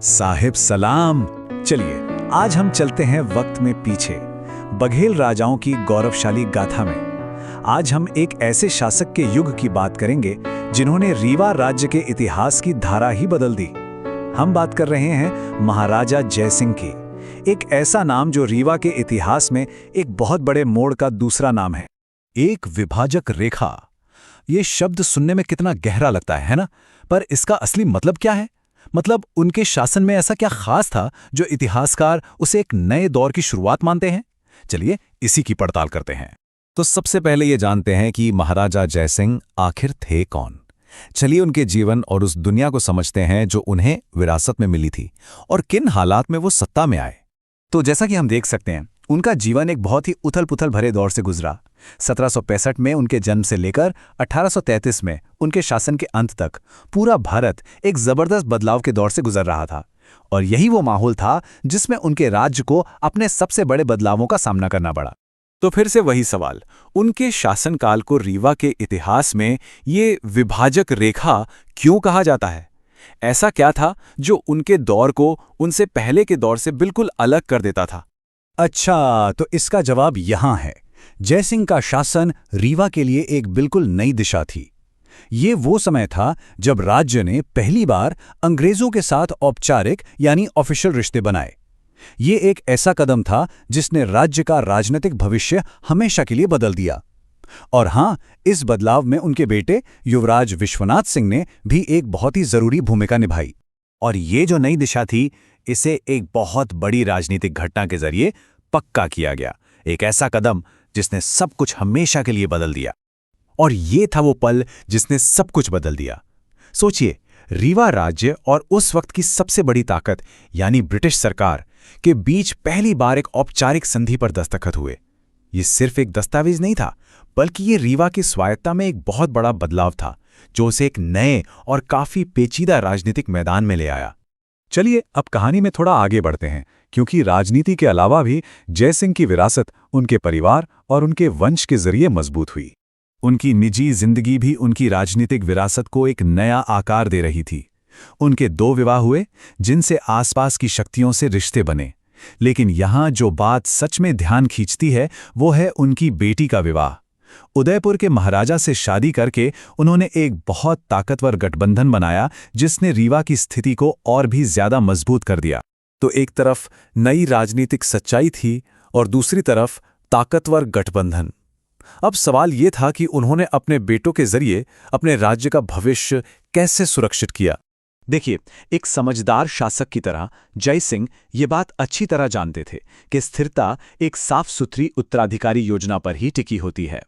साहिब सलाम। चलिए आज हम चलते हैं वक्त में पीछे, बघेल राजाओं की गौरवशाली गाथा में। आज हम एक ऐसे शासक के युग की बात करेंगे जिन्होंने रीवा राज्य के इतिहास की धारा ही बदल दी। हम बात कर रहे हैं महाराजा जयसिंह की, एक ऐसा नाम जो रीवा के इतिहास में एक बहुत बड़े मोड़ का दूसरा नाम है। एक विभाजक रेखा, ये शब्द सुनने में कितना गहरा लगता है ना? पर इसका असली मतलब क्या है? मतलब उनके शासन में ऐसा क्या खास था जो इतिहासकार उसे एक नए दौर की शुरुआत मानते हैं? चलिए इसी की पड़ताल करते हैं। तो सबसे पहले ये जानते हैं कि महाराजा जयसिंह आखिर थे कौन। चलिए उनके जीवन और उस दुनिया को समझते हैं जो उन्हें विरासत में मिली थी और किन हालात में वो सत्ता में आए। तो जैसा कि हम देख सकते हैं, उनका जीवन एक बहुत ही उथल-पुथल भरे दौर से गुजरा। 1765 में उनके जन्म से लेकर 1833 में उनके शासन के अंत तक पूरा भारत एक जबरदस्त बदलाव के दौर से गुजर रहा था। और यही वो माहौल था जिसमें उनके राज्य को अपने सबसे बड़े बदलावों का सामना करना पड़ा। तो फिर से वही सवाल, उनके शासनकाल को रीवा के इतिहास में ये विभाजक रेखा क्यों कहा जाता है? ऐसा क्या था जो उनके दौर को उनसे पहले के दौर से बिल्कुल अलग कर देता था? अच्छा, तो इसका जवाब यहाँ है। जयसिंह का शासन रीवा के लिए एक बिल्कुल नई दिशा थी। ये वो समय था जब राज्य ने पहली बार अंग्रेजों के साथ औपचारिक यानी ऑफिशियल रिश्ते बनाए। ये एक ऐसा कदम था जिसने राज्य का राजनीतिक भविष्य हमेशा के लिए बदल दिया। और हां, इस बदलाव में उनके बेटे युवराज विश्वनाथ सिंह ने भी एक बहुत ही जरूरी भूमिका निभाई। और ये जो नई दिशा थी, इसे एक बहुत बड़ी राजनीतिक घटना के जरिए पक्का किया गया। एक ऐसा कदम जिसने सब कुछ हमेशा के लिए बदल दिया। और ये था वो पल जिसने सब कुछ बदल दिया। सोचिए, रीवा राज्य और उस वक्त की सबसे बड़ी ताकत यानी ब्रिटिश सरकार के बीच पहली बार एक औपचारिक संधि पर दस्तखत हुए। ये सिर्फ एक दस्तावेज नहीं था, बल्कि ये रीवा की स्वायत्ता में एक बहुत बड़ा बदलाव था जो उसे एक नए और काफी पेचीदा राजनीतिक मैदान में ले आया। चलिए अब कहानी में थोड़ा आगे बढ़ते हैं, क्योंकि राजनीति के अलावा भी जयसिंह की विरासत उनके परिवार और उनके वंश के जरिए मजबूत हुई। उनकी निजी जिंदगी भी उनकी राजनीतिक विरासत को एक नया आकार दे रही थी। उनके 2 विवाह हुए जिनसे आसपास की शक्तियों से रिश्ते बने। लेकिन यहाँ जो बात सच में ध्यान खींचती है वो है उनकी बेटी का विवाह। उदयपुर के महाराजा से शादी करके उन्होंने एक बहुत ताकतवर गठबंधन बनाया जिसने रीवा की स्थिति को और भी ज्यादा मजबूत कर दिया। तो एक तरफ नई राजनीतिक सच्चाई थी और दूसरी तरफ ताकतवर गठबंधन। अब सवाल ये था कि उन्होंने अपने बेटों के जरिए अपने राज्य का भविष्य कैसे सुरक्षित किया। देखिए, एक समझदार शासक की तरह जयसिंह ये बात अच्छी तरह जानते थे कि स्थिरता एक साफ सुथरी उत्तराधिकारी योजना पर ही टिकी होती है।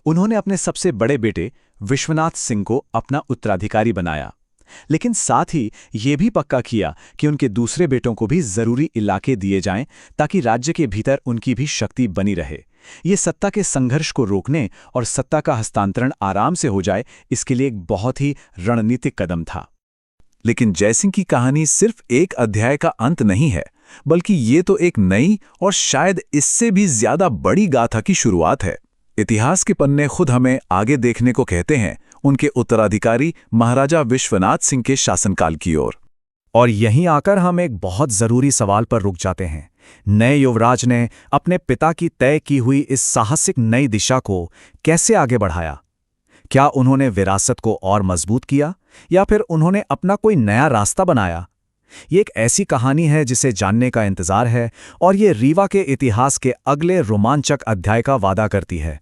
उन्होंने अपने सबसे बड़े बेटे विश्वनाथ सिंह को अपना उत्तराधिकारी बनाया, लेकिन साथ ही ये भी पक्का किया कि उनके दूसरे बेटों को भी जरूरी इलाके दिए जाएं ताकि राज्य के भीतर उनकी भी शक्ति बनी रहे। ये सत्ता के संघर्ष को रोकने और सत्ता का हस्तांतरण आराम से हो जाए, इसके लिए एक बहुत ही रणनीतिक कदम था। लेकिन जयसिंह की कहानी सिर्फ एक अध्याय का अंत नहीं है, बल्कि ये तो एक नई और शायद इससे भी ज्यादा बड़ी गाथा की शुरुआत है। इतिहास के पन्ने खुद हमें आगे देखने को कहते हैं, उनके उत्तराधिकारी महाराजा विश्वनाथ सिंह के शासनकाल की ओर। और यहीं आकर हम एक बहुत जरूरी सवाल पर रुक जाते हैं। नए युवराज ने अपने पिता की तय की हुई इस साहसिक नई दिशा को कैसे आगे बढ़ाया? क्या उन्होंने विरासत को और मजबूत किया या फिर उन्होंने अपना कोई नया रास्ता बनाया? ये एक ऐसी कहानी है जिसे जानने का इंतजार है और ये रीवा के इतिहास के अगले रोमांचक अध्याय का वादा करती है।